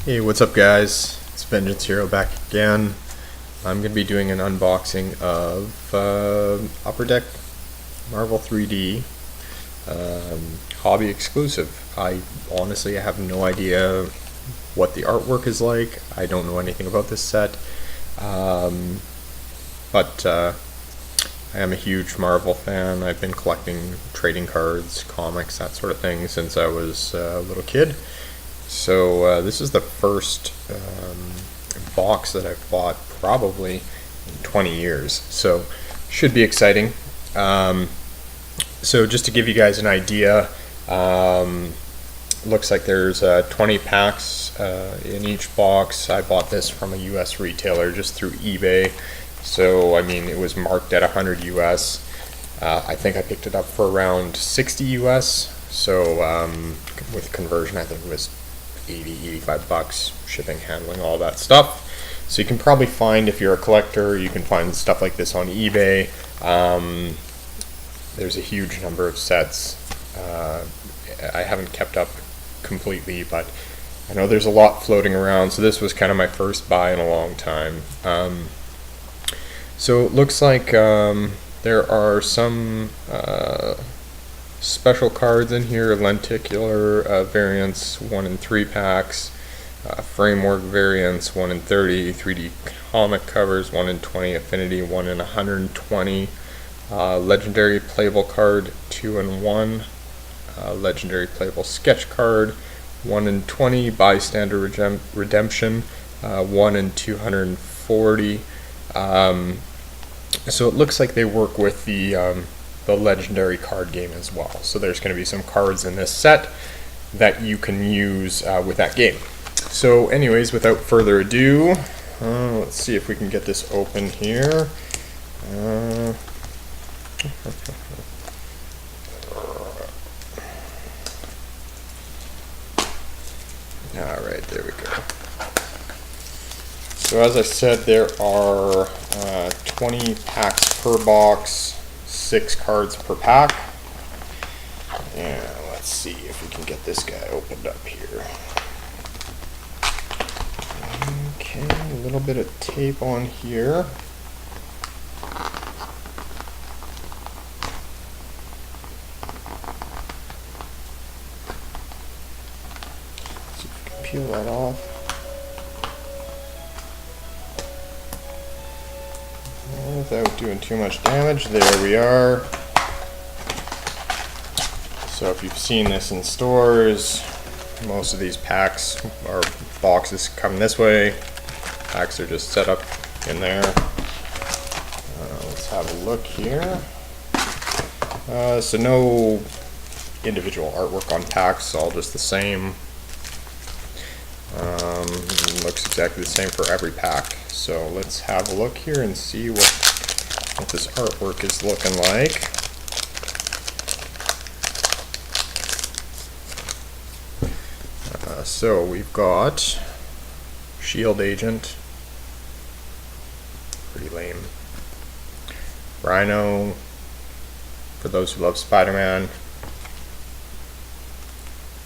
Hey, what's up guys? It's Vengeance Hero back again. I'm going to be doing an unboxing of Upper Deck Marvel 3D hobby exclusive. I honestly have no idea what the artwork is like. I don't know anything about this set. But I am a huge Marvel fan. I've been collecting trading cards, comics, that sort of thing since I was a little kid. So this is the first box that I've bought probably in 20 years, so should be exciting. So just to give you guys an idea, looks like there's 20 packs in each box. I bought this from a US retailer just through eBay, so I mean it was marked at 100 US. I think I picked it up for around 60 US, so with conversion I think it was 85 bucks, shipping, handling, all that stuff. So you can probably find, if you're a collector, you can find stuff like this on eBay. There's a huge number of sets. I haven't kept up completely, but I know there's a lot floating around, so this was kind of my first buy in a long time. So it looks like there are some special cards in here, lenticular variants, 1 in 3 packs, framework variants, 1 in 30, 3D comic covers, 1 in 20, affinity, 1 in 120, legendary playable card, 2 in 1, legendary playable sketch card, 1 in 20, bystander redemption, 1 in 240. So it looks like they work with the legendary card game as well. So there's going to be some cards in this set that you can use with that game. So anyways, without further ado, let's see if we can get this open here. Alright, there we go. So as I said, there are 20 packs per box, 6 cards per pack. And let's see if we can get this guy opened up here. Okay, a little bit of tape on here. See if we can peel that off. Without doing too much damage. There we are. So if you've seen this in stores, most of these packs or boxes come this way. Packs are just set up in there. Let's have a look here. So no individual artwork on packs, all just the same. Looks exactly the same for every pack. So let's have a look here and see what this artwork is looking like. So we've got Shield Agent, pretty lame. Rhino, for those who love Spider-Man.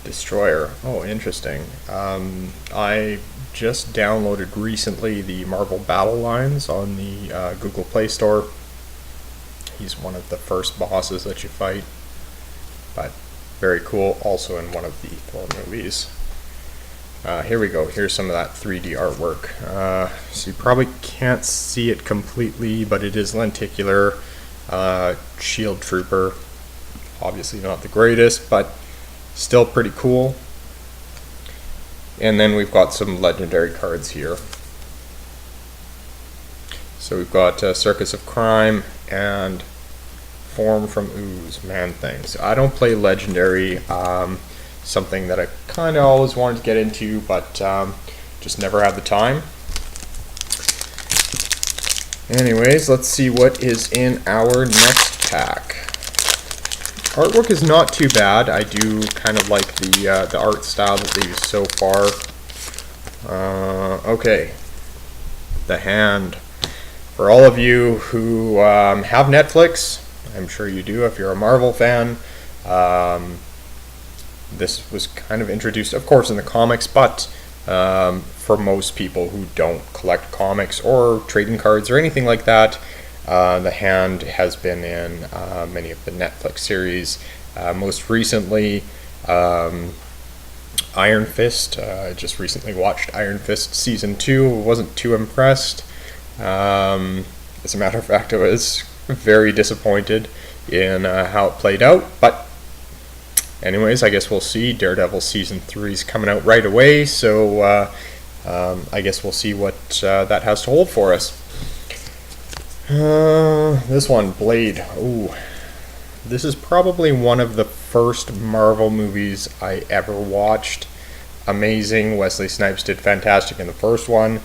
Destroyer, oh interesting. I just downloaded recently the Marvel Battle Lines on the Google Play Store. He's one of the first bosses that you fight, but very cool, also in one of the Thor movies. Here we go, here's some of that 3D artwork. So you probably can't see it completely, but it is lenticular. Shield Trooper, obviously not the greatest, but still pretty cool. And then we've got some legendary cards here. So we've got Circus of Crime and Form from Ooze, Man-Thing. So I don't play legendary, something that I kind of always wanted to get into, but just never had the time. Anyways, let's see what is in our next pack. Artwork is not too bad. I do kind of like the art style that they use so far. Okay, the Hand. For all of you who have Netflix, I'm sure you do if you're a Marvel fan, This was kind of introduced, of course, in the comics, but For most people who don't collect comics or trading cards or anything like that, the Hand has been in many of the Netflix series. Most recently, Iron Fist. I just recently watched Iron Fist Season 2. Wasn't too impressed. As a matter of fact, I was very disappointed in how it played out. But anyways, I guess we'll see. Daredevil Season 3 is coming out right away, so I guess we'll see what that has to hold for us. This one, Blade. Ooh. This is probably one of the first Marvel movies I ever watched. Amazing. Wesley Snipes did fantastic in the first one.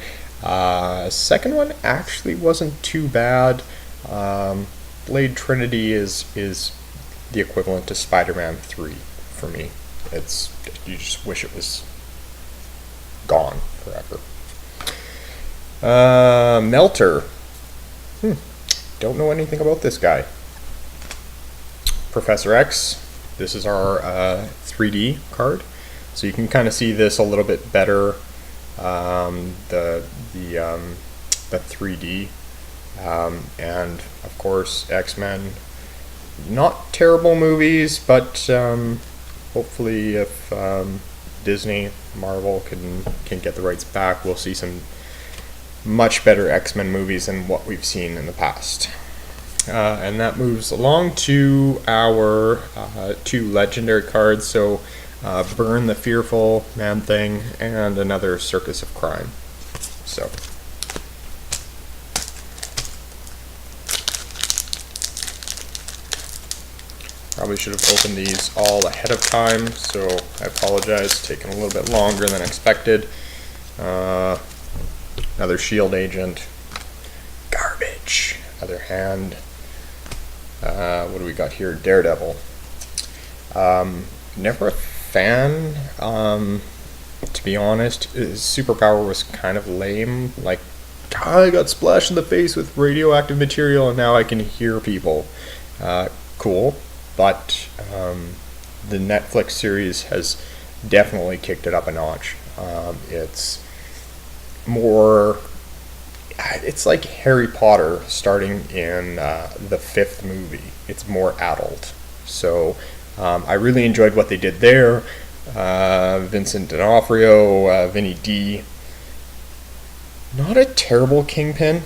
Second one actually wasn't too bad. Blade Trinity is the equivalent to Spider-Man 3 for me. It's, you just wish it was gone forever. Melter. Don't know anything about this guy. Professor X. This is our 3D card, so you can kind of see this a little bit better. The 3D, and of course X-Men. Not terrible movies, but hopefully if Disney, Marvel can get the rights back, we'll see some much better X-Men movies than what we've seen in the past. And that moves along to our 2 legendary cards. So Burn the Fearful, Man-Thing, and another Circus of Crime. So probably should have opened these all ahead of time, so I apologize. It's taken a little bit longer than expected. Another Shield agent. Garbage. Other Hand. What do we got here? Daredevil. Never a fan, to be honest. His superpower was kind of lame. Like, I got splashed in the face with radioactive material and now I can hear people. Cool. But the Netflix series has definitely kicked it up a notch. It's more... It's like Harry Potter starting in the 5th movie. It's more adult. So I really enjoyed what they did there. Vincent D'Onofrio, Vinny D. Not a terrible Kingpin.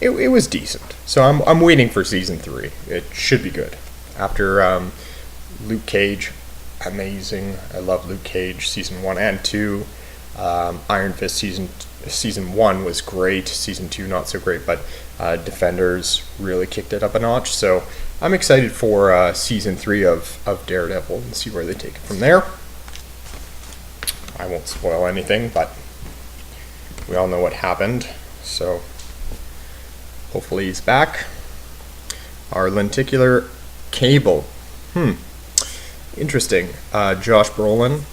It was decent. So I'm waiting for season 3. It should be good. After Luke Cage, amazing. I love Luke Cage season 1 and 2. Iron Fist season 1 was great. Season 2 not so great, but Defenders really kicked it up a notch. So I'm excited for season 3 of Daredevil and see where they take it from there. I won't spoil anything, but we all know what happened. So hopefully he's back. Our lenticular Cable. Interesting. Josh Brolin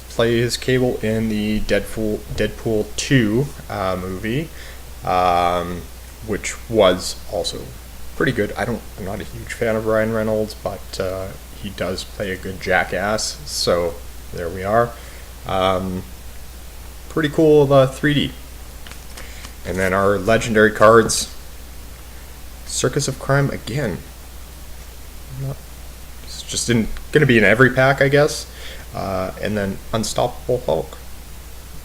plays Cable in the Deadpool 2 movie, which was also pretty good. I'm not a huge fan of Ryan Reynolds, but he does play a good jackass, so there we are. Pretty cool 3D. And then our legendary cards. Circus of Crime again. It's just going to be in every pack, I guess. And then Unstoppable Hulk,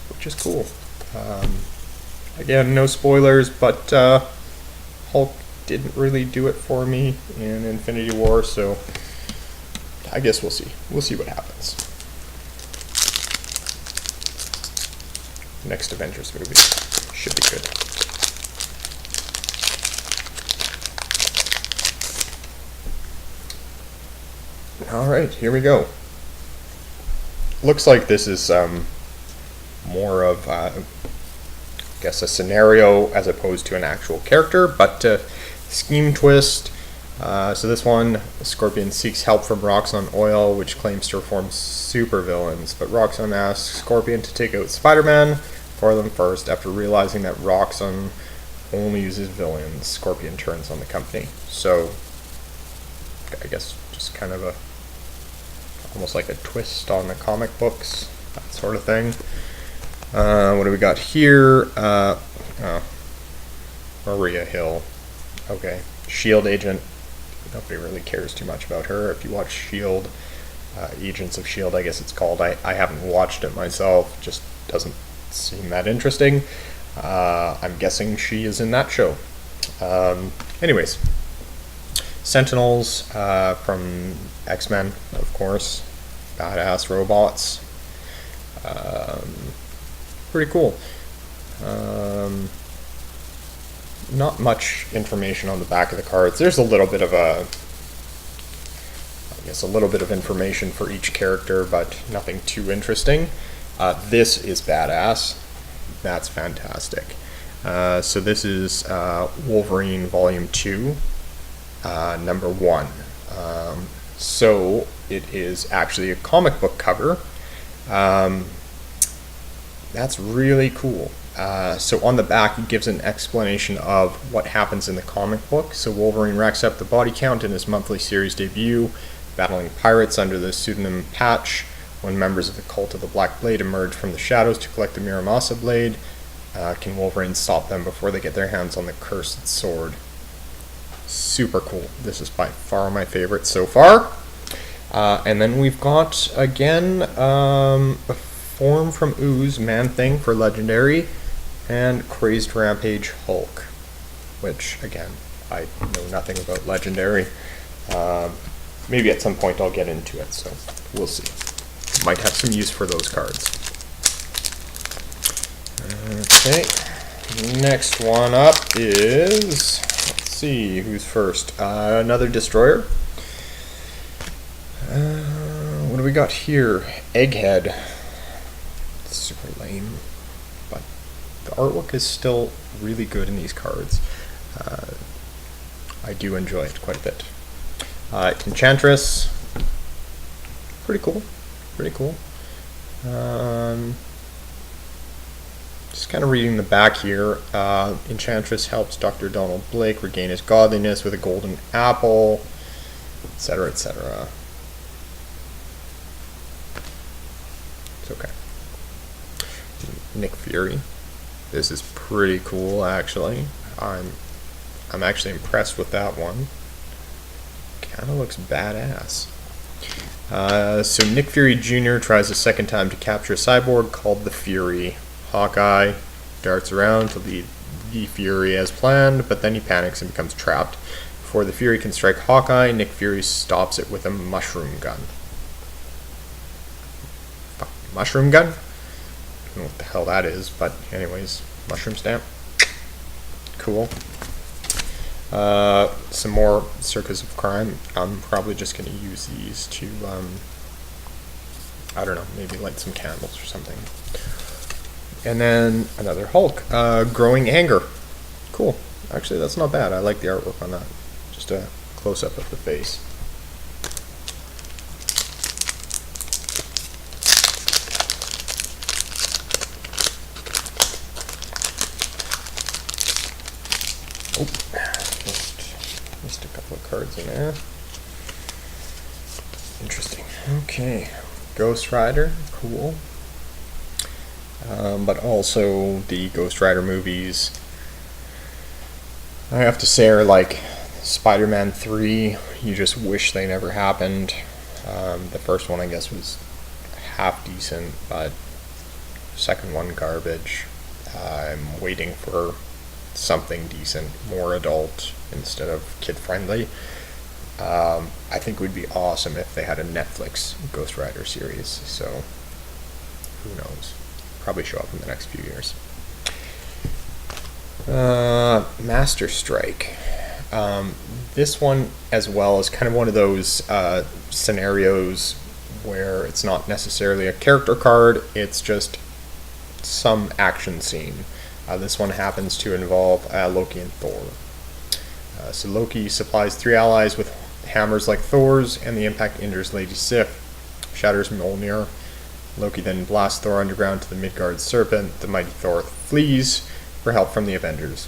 which is cool. Again, no spoilers, but Hulk didn't really do it for me in Infinity War, so I guess we'll see. We'll see what happens. Next Avengers movie should be good. Alright, here we go. Looks like this is more of, I guess, a scenario as opposed to an actual character, but scheme twist. So this one, Scorpion seeks help from Roxxon Oil, which claims to reform supervillains, but Roxxon asks Scorpion to take out Spider-Man for them first. After realizing that Roxxon only uses villains, Scorpion turns on the company. So I guess just kind of a almost like a twist on the comic books, that sort of thing. What do we got here? Maria Hill. Okay, Shield agent. Nobody really cares too much about her. If you watch Shield, Agents of Shield, I guess it's called. I haven't watched it myself. Just doesn't seem that interesting. I'm guessing she is in that show. Anyways, Sentinels from X-Men, of course. Badass robots. Pretty cool. Not much information on the back of the cards. There's a little bit of a little bit of information for each character, but nothing too interesting. This is badass. That's fantastic. So this is Wolverine Volume 2, number 1. So it is actually a comic book cover. That's really cool. So on the back, it gives an explanation of what happens in the comic book. So Wolverine racks up the body count in his monthly series debut, battling pirates under the pseudonym Patch. When members of the Cult of the Black Blade emerge from the shadows to collect the Miramasa Blade, can Wolverine stop them before they get their hands on the cursed sword? Super cool. This is by far my favorite so far. And then we've got, again, a Form from Ooze, Man-Thing for Legendary, and Crazed Rampage Hulk, which, again, I know nothing about Legendary. Maybe at some point I'll get into it, so we'll see. Might have some use for those cards. Okay, next one up is, let's see, who's first? Another Destroyer. What do we got here? Egghead. Super lame, but the artwork is still really good in these cards. I do enjoy it quite a bit. Enchantress, pretty cool, pretty cool. Just kind of reading the back here. Enchantress helps Dr. Donald Blake regain his godliness with a golden apple, etc., etc. It's okay. Nick Fury. This is pretty cool, actually. I'm actually impressed with that one. Kind of looks badass. So Nick Fury Jr. tries a second time to capture a cyborg called the Fury. Hawkeye darts around to lead the Fury as planned, but then he panics and becomes trapped. Before the Fury can strike Hawkeye, Nick Fury stops it with a mushroom gun. Mushroom gun? I don't know what the hell that is, but anyways, mushroom stamp. Cool. Some more Circus of Crime. I'm probably just going to use these to, I don't know, maybe light some candles or something. And then another Hulk. Growing Anger. Cool. Actually, that's not bad. I like the artwork on that. Just a close-up of the face. Oh, missed a couple of cards in there. Interesting. Okay, Ghost Rider, cool. But also the Ghost Rider movies, I have to say, are like Spider-Man 3. You just wish they never happened. The first one, I guess, was half decent, but second one, garbage. I'm waiting for something decent, more adult instead of kid-friendly. I think it would be awesome if they had a Netflix Ghost Rider series, so who knows. Probably show up in the next few years. Master Strike. This one as well is kind of one of those scenarios where it's not necessarily a character card, it's just some action scene. This one happens to involve Loki and Thor. So Loki supplies 3 allies with hammers like Thor's, and the impact injures Lady Sif, shatters Mjolnir. Loki then blasts Thor underground to the Midgard Serpent. The mighty Thor flees for help from the Avengers.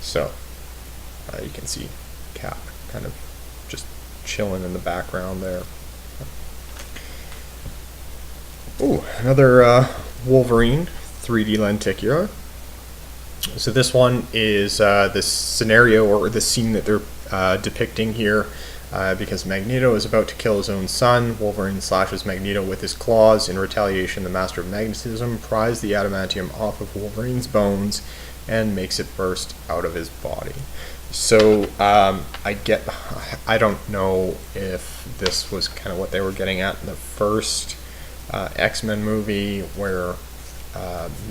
So, you can see Cap kind of just chilling in the background there. Ooh, another Wolverine 3D lenticular. So this one is this scenario or the scene that they're depicting here. Because Magneto is about to kill his own son, Wolverine slashes Magneto with his claws. In retaliation, the Master of Magnetism pries the adamantium off of Wolverine's bones and makes it burst out of his body. So I don't know if this was kind of what they were getting at in the first X-Men movie, where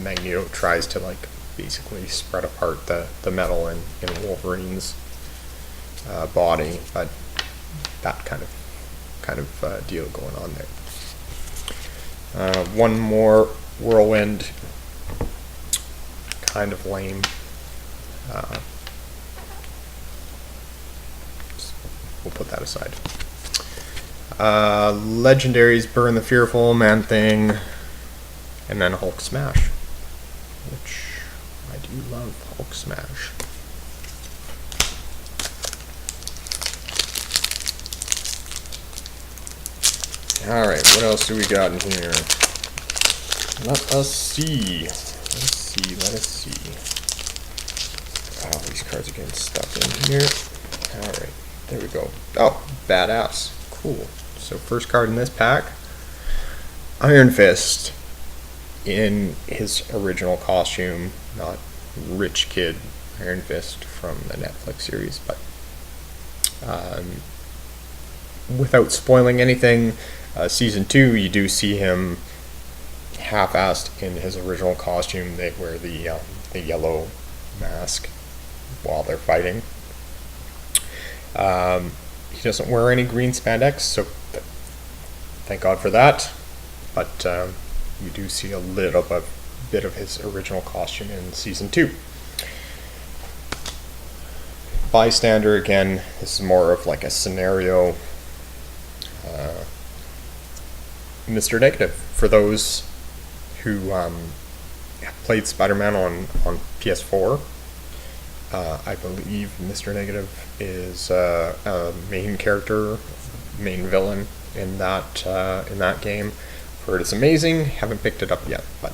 Magneto tries to like basically spread apart the metal in Wolverine's body, but that kind of deal going on there. One more whirlwind, kind of lame. We'll put that aside. Legendaries: Burn the Fearful, Man Thing, and then Hulk Smash, which I do love Hulk Smash. Alright, what else do we got in here? Let us see. Let us see. Oh, these cards are getting stuck in here. Alright, there we go. Oh, badass. Cool. So first card in this pack, Iron Fist in his original costume, not Rich Kid Iron Fist from the Netflix series, but without spoiling anything, Season 2, you do see him half-assed in his original costume. They wear the yellow mask while they're fighting. He doesn't wear any green spandex, so thank God for that. But you do see a little bit of his original costume in Season 2. Bystander, again, this is more of like a scenario. Mr. Negative, for those who played Spider-Man on PS4, I believe Mr. Negative is a main character, main villain in that game. Heard it's amazing, haven't picked it up yet, but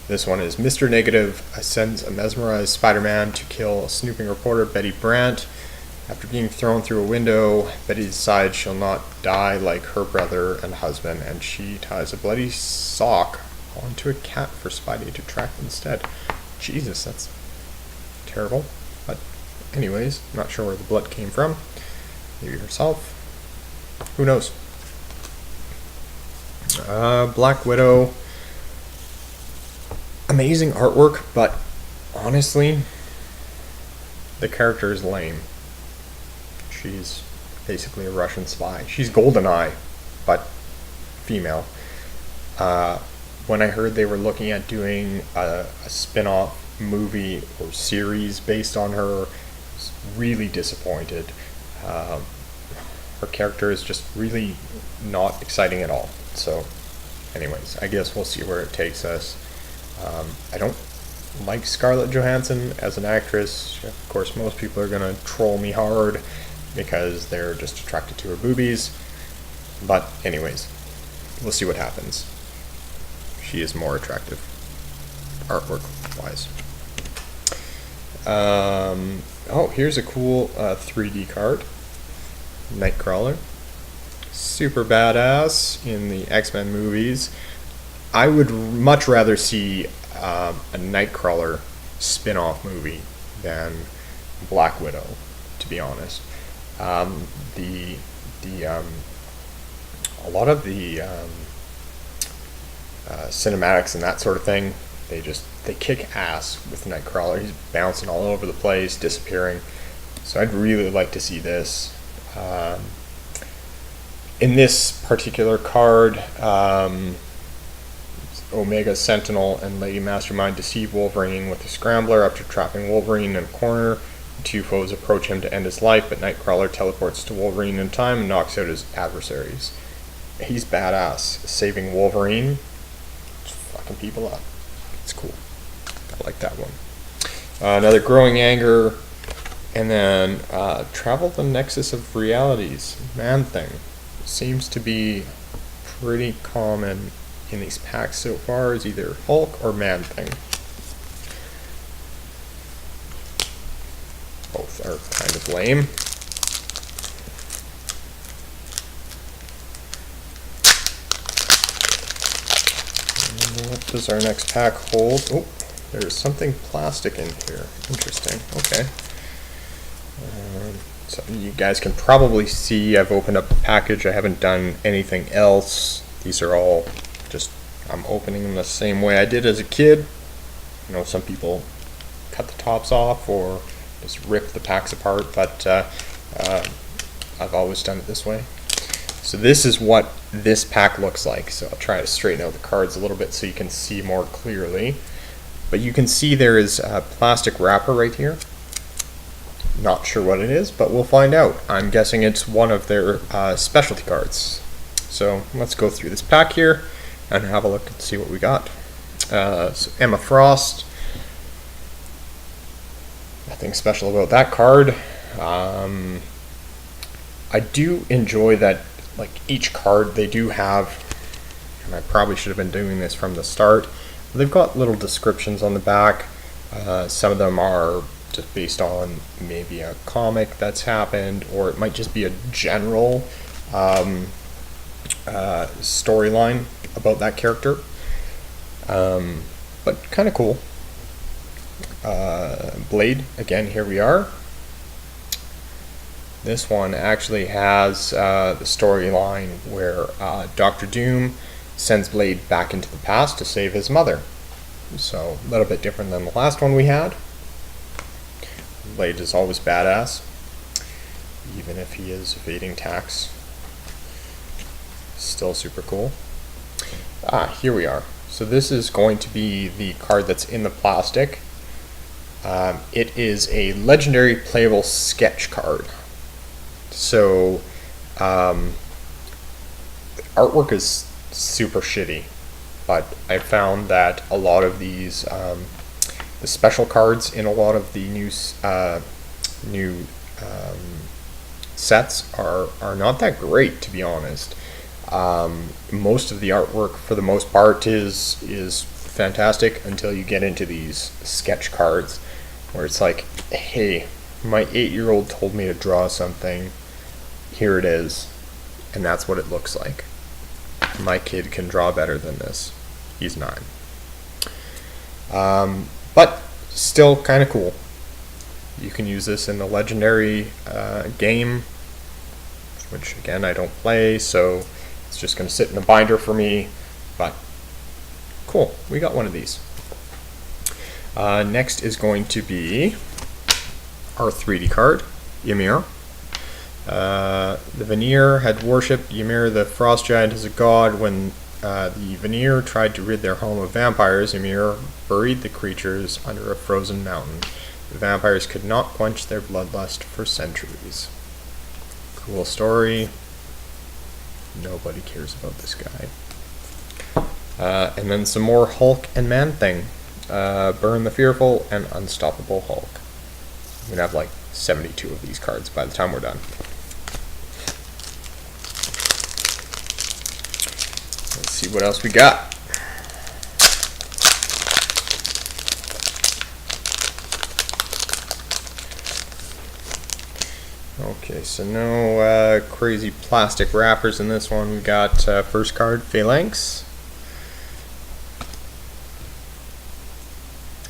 this one is Mr. Negative sends a mesmerized Spider-Man to kill snooping reporter Betty Brant. After being thrown through a window, Betty decides she'll not die like her brother and husband, and she ties a bloody sock onto a cat for Spidey to track instead. Jesus, that's terrible. But anyways, not sure where the blood came from. Maybe herself. Who knows? Black Widow. Amazing artwork, but honestly, the character is lame. She's basically a Russian spy. She's GoldenEye, but female. When I heard they were looking at doing a spin-off movie or series based on her, I was really disappointed. Her character is just really not exciting at all. So, anyways, I guess we'll see where it takes us. I don't like Scarlett Johansson as an actress. Of course, most people are going to troll me hard because they're just attracted to her boobies. But anyways, we'll see what happens. She is more attractive, artwork-wise. Oh, here's a cool 3D card. Nightcrawler. Super badass in the X-Men movies. I would much rather see a Nightcrawler spin-off movie than Black Widow, to be honest. A lot of the cinematics and that sort of thing, they kick ass with Nightcrawler. He's bouncing all over the place, disappearing. So I'd really like to see this. In this particular card, Omega Sentinel and Lady Mastermind deceive Wolverine with a scrambler. After trapping Wolverine in a corner, the two foes approach him to end his life, but Nightcrawler teleports to Wolverine in time and knocks out his adversaries. He's badass, saving Wolverine, fucking people up. It's cool. I like that one. Another Growing Anger, and then Travel the Nexus of Realities. Man Thing seems to be pretty common in these packs so far is either Hulk or Man-Thing. Both are kind of lame. And what does our next pack hold? Oh, there's something plastic in here. Interesting. Okay. So you guys can probably see I've opened up the package. I haven't done anything else. These are all just, I'm opening them the same way I did as a kid. You know, some people cut the tops off or just rip the packs apart, but I've always done it this way. So this is what this pack looks like. So I'll try to straighten out the cards a little bit so you can see more clearly. But you can see there is a plastic wrapper right here. Not sure what it is, but we'll find out. I'm guessing it's one of their specialty cards. So let's go through this pack here and have a look and see what we got. So Emma Frost. Nothing special about that card. I do enjoy that, like, each card they do have, and I probably should have been doing this from the start. They've got little descriptions on the back. Some of them are just based on maybe a comic that's happened, or it might just be a general storyline about that character. But kind of cool. Blade, again, here we are. This one actually has the storyline where Dr. Doom sends Blade back into the past to save his mother. So a little bit different than the last one we had. Blade is always badass, even if he is evading tax. Still super cool. Here we are. So this is going to be the card that's in the plastic. It is a legendary playable sketch card. So artwork is super shitty, but I found that a lot of these the special cards in a lot of the new sets are not that great, to be honest. Most of the artwork, for the most part, is fantastic until you get into these sketch cards, where it's like, hey, my 8-year-old told me to draw something. Here it is, and that's what it looks like. My kid can draw better than this. He's 9. But still kind of cool. You can use this in the legendary game, which again I don't play, so it's just going to sit in a binder for me. But cool, we got one of these. Next is going to be our 3D card, Ymir. The Vanir had worshipped Ymir the Frost Giant as a god. When the Vanir tried to rid their home of vampires, Ymir buried the creatures under a frozen mountain. The vampires could not quench their bloodlust for centuries. Cool story. Nobody cares about this guy. And then some more Hulk and Man-Thing. Burn the Fearful and Unstoppable Hulk. I'm going to have like 72 of these cards by the time we're done. Let's see what else we got. Okay, so no crazy plastic wrappers in this one. We got first card, Phalanx.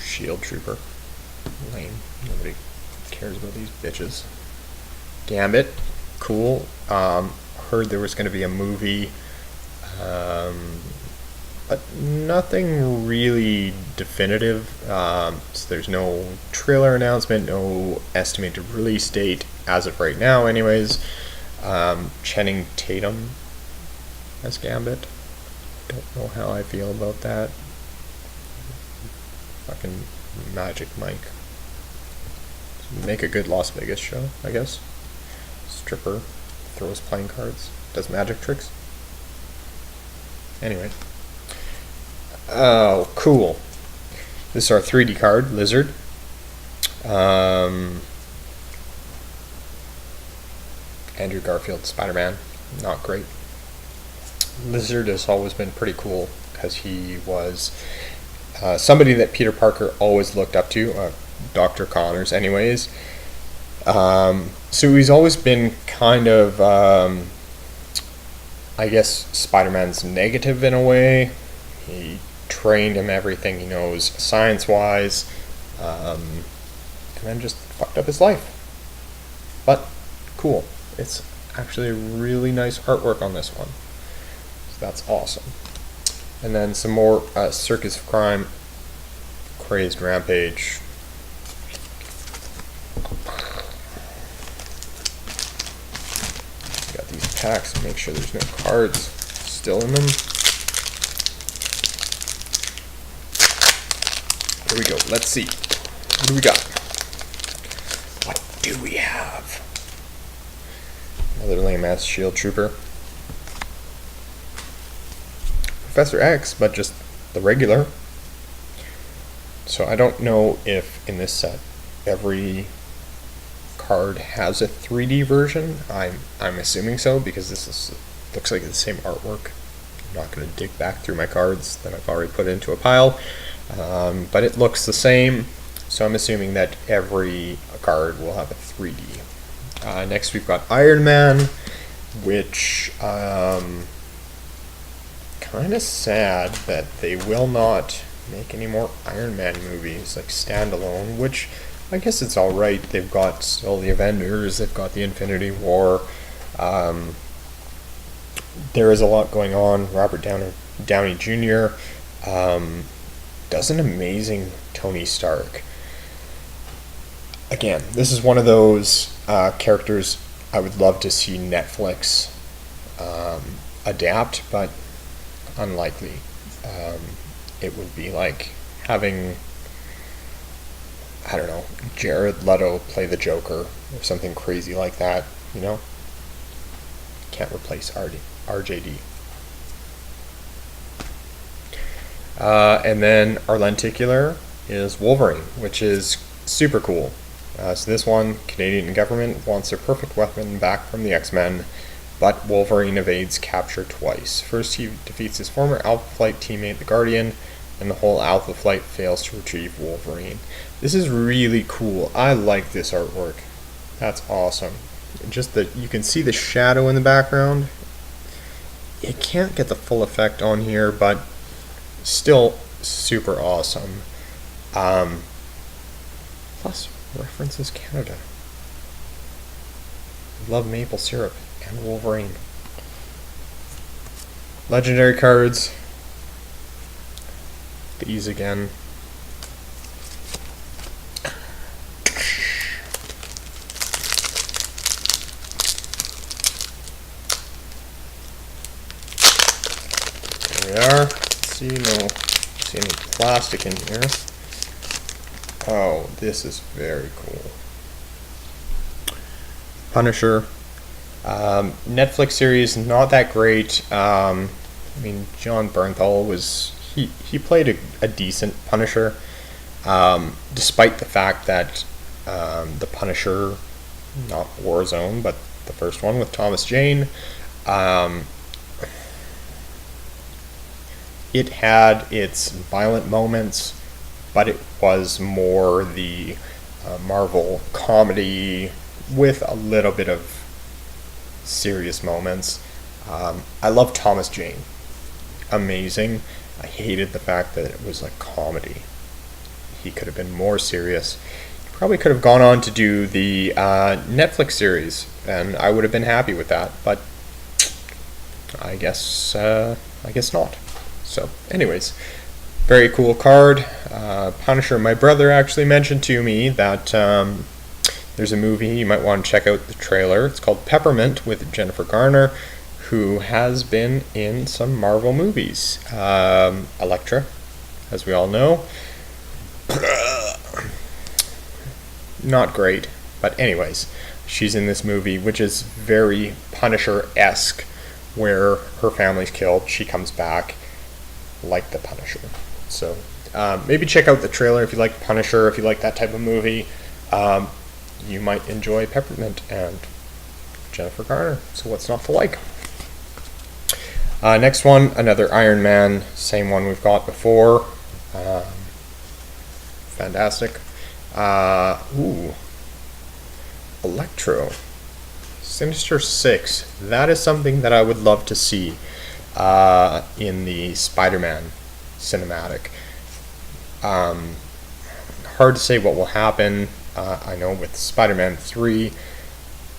Shield Trooper. Lame. Nobody cares about these bitches. Gambit. Cool. Heard there was going to be a movie, but nothing really definitive. So there's no trailer announcement, no estimated release date as of right now anyways. Channing Tatum as Gambit. Don't know how I feel about that. Fucking Magic Mike. Make a good Las Vegas show, I guess. Stripper, throws playing cards, does magic tricks. Anyway. Oh, cool. This is our 3D card, Lizard. Andrew Garfield, Spider-Man. Not great. Lizard has always been pretty cool because he was somebody that Peter Parker always looked up to, Dr. Connors, anyways. So he's always been kind of, I guess, Spider-Man's negative in a way. He trained him everything he knows science-wise, and then just fucked up his life. But cool. It's actually a really nice artwork on this one. So that's awesome. And then some more Circus of Crime, Crazed Rampage. Got these packs to make sure there's no cards still in them. Here we go. Let's see. What do we got? What do we have? Another lame-ass shield trooper. Professor X, but just the regular. So I don't know if in this set every card has a 3D version. I'm assuming so because looks like the same artwork. I'm not going to dig back through my cards that I've already put into a pile, but it looks the same. So I'm assuming that every card will have a 3D. Next we've got Iron Man, which kind of sad that they will not make any more Iron Man movies, like standalone, which I guess it's alright. They've got still the Avengers, they've got the Infinity War. There is a lot going on. Robert Downey Jr. Does an amazing Tony Stark. Again, this is one of those characters I would love to see Netflix adapt, but unlikely. It would be like having, I don't know, Jared Leto play the Joker or something crazy like that, you know? Can't replace RJD. And then our lenticular is Wolverine, which is super cool. So this one, Canadian government wants their perfect weapon back from the X-Men, but Wolverine evades capture twice. First, he defeats his former Alpha Flight teammate, the Guardian, and the whole Alpha Flight fails to retrieve Wolverine. This is really cool. I like this artwork. That's awesome. Just that you can see the shadow in the background. It can't get the full effect on here, but still super awesome. Plus, references Canada. Love maple syrup and Wolverine. Legendary cards. These again. There we are. See any plastic in here. Oh, this is very cool. Punisher. Netflix series, not that great. I mean, John Bernthal was he played a decent Punisher, despite the fact that the Punisher, not Warzone, but the first one with Thomas Jane, it had its violent moments, but it was more the Marvel comedy with a little bit of serious moments. I love Thomas Jane. Amazing. I hated the fact that it was a comedy. He could have been more serious. He probably could have gone on to do the Netflix series, and I would have been happy with that, but I guess not. So, anyways, very cool card. Punisher. My brother actually mentioned to me that there's a movie, you might want to check out the trailer. It's called Peppermint with Jennifer Garner, who has been in some Marvel movies. Elektra, as we all know. Not great, but anyways, she's in this movie, which is very Punisher-esque, where her family's killed, she comes back, like the Punisher. So maybe check out the trailer if you like Punisher, if you like that type of movie. You might enjoy Peppermint and Jennifer Garner, so what's not to like? Next one, another Iron Man, same one we've got before. Fantastic. Electro. Sinister Six. That is something that I would love to see in the Spider-Man cinematic. Hard to say what will happen. I know with Spider-Man 3,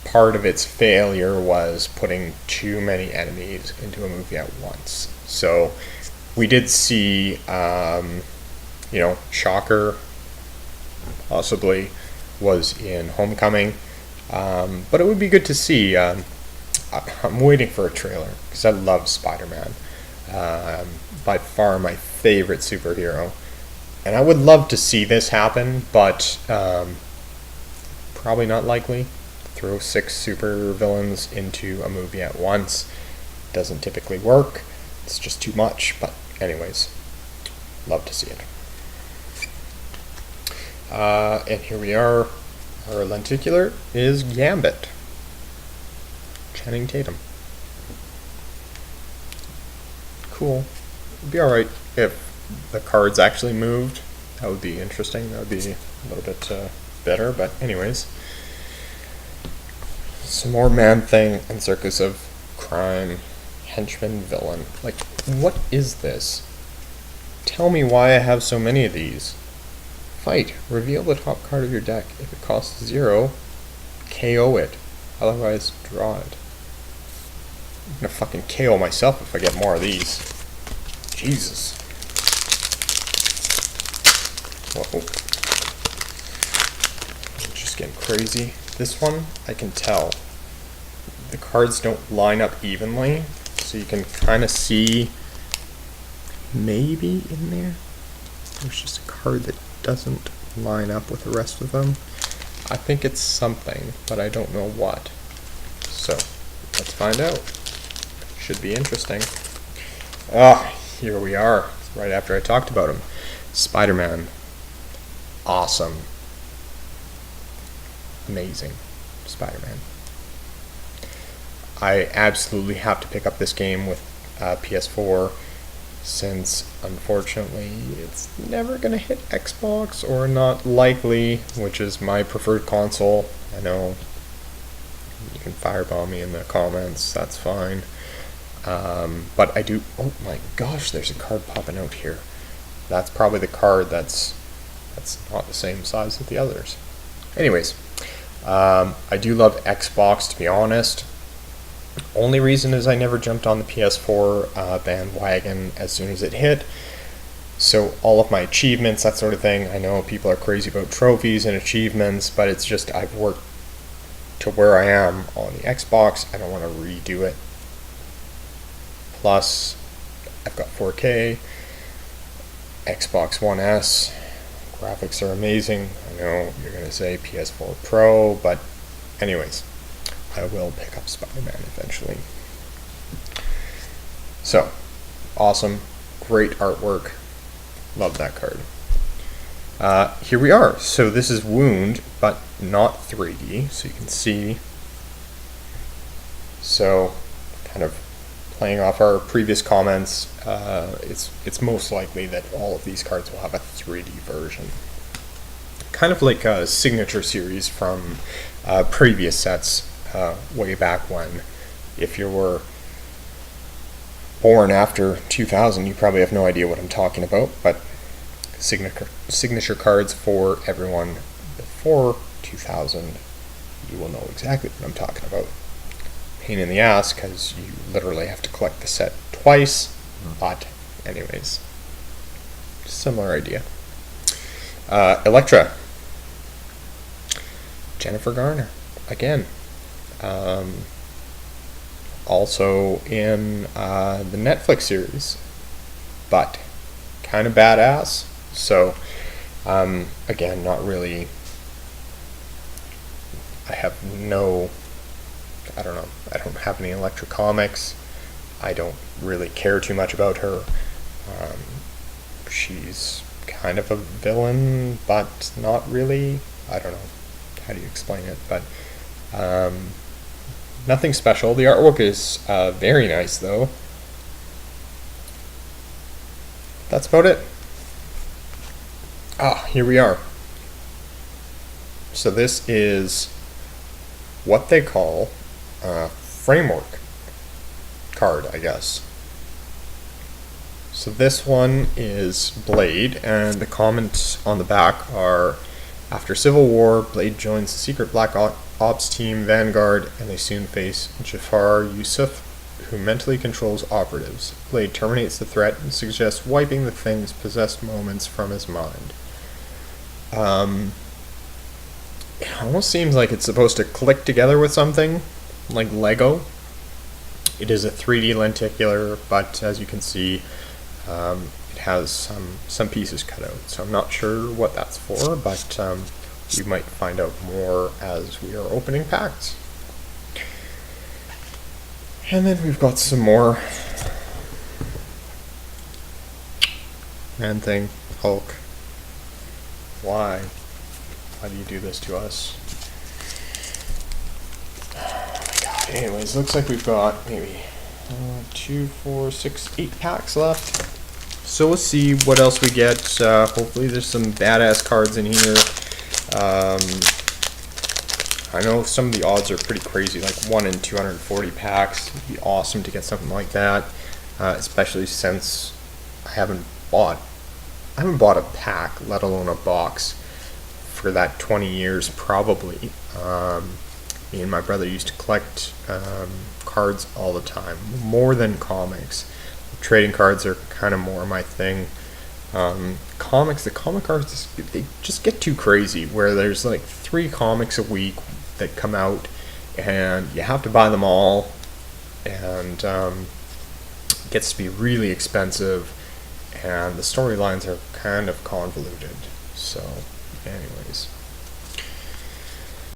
part of its failure was putting too many enemies into a movie at once. So we did see, Shocker possibly was in Homecoming. But it would be good to see. I'm waiting for a trailer because I love Spider-Man. By far my favorite superhero. And I would love to see this happen, but probably not likely. Throw 6 super villains into a movie at once doesn't typically work. It's just too much. But anyways, love to see it. And here we are. Our lenticular is Gambit. Channing Tatum. Cool. It'd be alright if the cards actually moved. That would be interesting. That would be a little bit better. But anyways. Some more Man-Thing and Circus of Crime. Henchman Villain. Like, what is this? Tell me why I have so many of these. Fight. Reveal the top card of your deck. If it costs 0, KO it. Otherwise, draw it. I'm gonna fucking KO myself if I get more of these. Jesus. Whoa. I'm just getting crazy. This one, I can tell. The cards don't line up evenly, so you can kind of see maybe in there. There's just a card that doesn't line up with the rest of them. I think it's something, but I don't know what. So, let's find out. Should be interesting. Here we are, right after I talked about him. Spider-Man. Awesome. Amazing. Spider-Man. I absolutely have to pick up this game with PS4, since unfortunately it's never going to hit Xbox, or not likely, which is my preferred console. I know you can firebomb me in the comments, that's fine. But I do, oh my gosh, there's a card popping out here. That's probably the card that's not the same size as the others. Anyways, I do love Xbox, to be honest. Only reason is I never jumped on the PS4 bandwagon as soon as it hit. So all of my achievements, that sort of thing, I know people are crazy about trophies and achievements, but it's just I've worked to where I am on the Xbox. I don't want to redo it. Plus, I've got 4K, Xbox One S, graphics are amazing. I know you're going to say PS4 Pro, but anyways. I will pick up Spider-Man eventually. So, awesome. Great artwork. Love that card. Here we are. So this is Wound, but not 3D, so you can see. So, kind of playing off our previous comments, it's most likely that all of these cards will have a 3D version. Kind of like a signature series from previous sets. Way back when. If you were born after 2000, you probably have no idea what I'm talking about, but signature cards for everyone before 2000, you will know exactly what I'm talking about. Pain in the ass, because you literally have to collect the set twice, but anyways, similar idea. Elektra. Jennifer Garner, again. Also in the Netflix series, but kind of badass. So, again, not really. I don't have any Elektra comics. I don't really care too much about her. She's kind of a villain, but not really. I don't know. How do you explain it? But, nothing special. The artwork is very nice, though. that's about it. Here we are. So this is what they call a framework card, I guess. So this one is Blade, and the comments on the back are, after Civil War, Blade joins the secret Black Ops team Vanguard, and they soon face Jafar Yusuf, who mentally controls operatives. Blade terminates the threat and suggests wiping the Thing's possessed moments from his mind. It almost seems like it's supposed to click together with something, like Lego. It is a 3D lenticular, but as you can see, it has some pieces cut out. So I'm not sure what that's for, but we might find out more as we are opening packs. And then we've got some more Man-Thing, Hulk. Why? Why do you do this to us? Oh my god. Anyways, looks like we've got maybe 2, 4, 6, 8 packs left. So we'll see what else we get. Hopefully there's some badass cards in here. I know some of the odds are pretty crazy, like 1 in 240 packs. It'd be awesome to get something like that, especially since I haven't bought a pack, let alone a box, for that 20 years probably. Me and my brother used to collect cards all the time, more than comics. Trading cards are kind of more my thing. The comic cards, they just get too crazy, where there's like 3 comics a week that come out, and you have to buy them all, and it gets to be really expensive, and the storylines are kind of convoluted. So, anyways.